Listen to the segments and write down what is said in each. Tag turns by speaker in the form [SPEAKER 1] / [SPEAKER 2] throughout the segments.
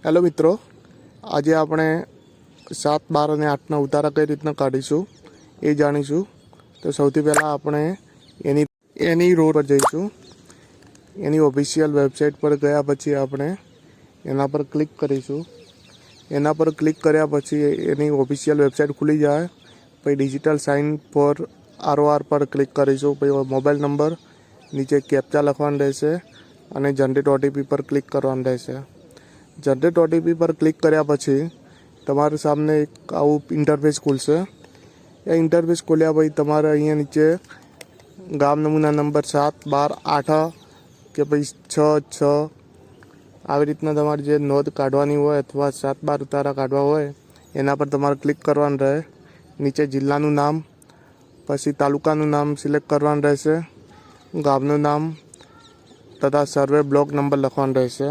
[SPEAKER 1] Hello મિત્રો, આજે આપણે 7, 12 અને 8ના ઉતારા કઈ રીતના કાઢીશું એ જાણીશું. તો સૌથી પહેલાં આપણે એની રોડ પર જઈશું. એની ઓફિશિયલ વેબસાઇટ પર ગયા પછી આપણે એના પર ક્લિક કરીશું. એના પર ક્લિક કર્યા પછી એની ઓફિશિયલ વેબસાઇટ ખુલી જાય. પછી ડિજિટલ સાઇન ફોર ROR પર ક્લિક કરીશું. પછી મોબાઈલ નંબર, નીચે કેપ્ચા લખવાનું રહેશે અને જનરેટ OTP પર ક્લિક કરવાનું રહેશે. જનરેટ OTP પર ક્લિક કર્યા પછી તમારી સામે એક આવું ઇન્ટરફેસ ખુલશે. એ ઇન્ટરફેસ ખોલ્યા પછી તમારે અહીંયા નીચે ગામ નમૂના નંબર 7, 12, 8 કે પછી 6, 6 આવી રીતના તમારે જે નોંધ કાઢવાની હોય અથવા 7, 12 ઉતારા કાઢવા હોય એના પર તમારે ક્લિક કરવાનું રહે. નીચે જિલ્લાનું નામ, પછી તાલુકાનું નામ સિલેક્ટ કરવાનું રહેશે, ગામનું નામ તથા સર્વે બ્લોક નંબર લખવાનો રહેશે.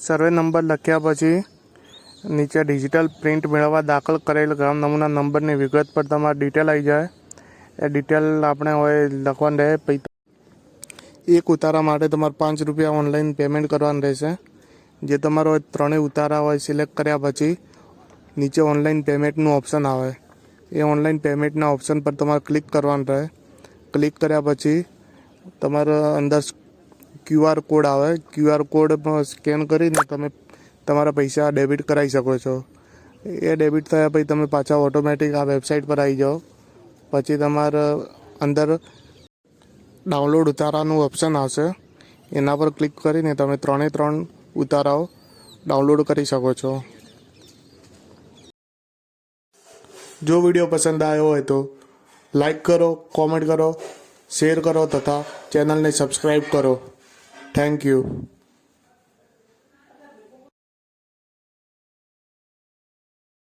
[SPEAKER 1] સર્વે નંબર લખ્યા પછી નીચે ડિજિટલ પ્રિન્ટ મેળવવા દાખલ કરેલ ગામ નમૂના નંબરની વિગત પર તમારી ડિટેલ આવી જાય. એ ડિટેલ આપણે હોય લખવાનું રહે. પછી એક ઉતારા માટે તમારે ₹5 ઓનલાઈન પેમેન્ટ કરવાનું રહેશે. જે તમારો ત્રણેય ઉતારા હોય સિલેક્ટ કર્યા પછી નીચે ઓનલાઈન પેમેન્ટનું ઓપ્શન આવે. એ ઓનલાઈન પેમેન્ટના ઓપ્શન પર તમારે ક્લિક કરવાનું રહે. ક્લિક કર્યા પછી તમારા અંદર QR કોડ આવે. QR કોડ સ્કેન કરીને તમે તમારા પૈસા ડેબિટ કરાવી શકો છો. એ ડેબિટ થયા પછી તમે પાછા ઓટોમેટિક આ વેબસાઇટ પર આવી જાઓ. પછી તમારા અંદર ડાઉનલોડ ઉતારાનું ઓપ્શન આવશે. એના પર ક્લિક કરીને તમે 3 ઉતારાઓ ડાઉનલોડ કરી શકો છો. જો વિડીયો પસંદ આવ્યો હોય તો લાઈક કરો, કોમેન્ટ કરો, શેર કરો તથા ચેનલને સબસ્ક્રાઈબ કરો. Thank you.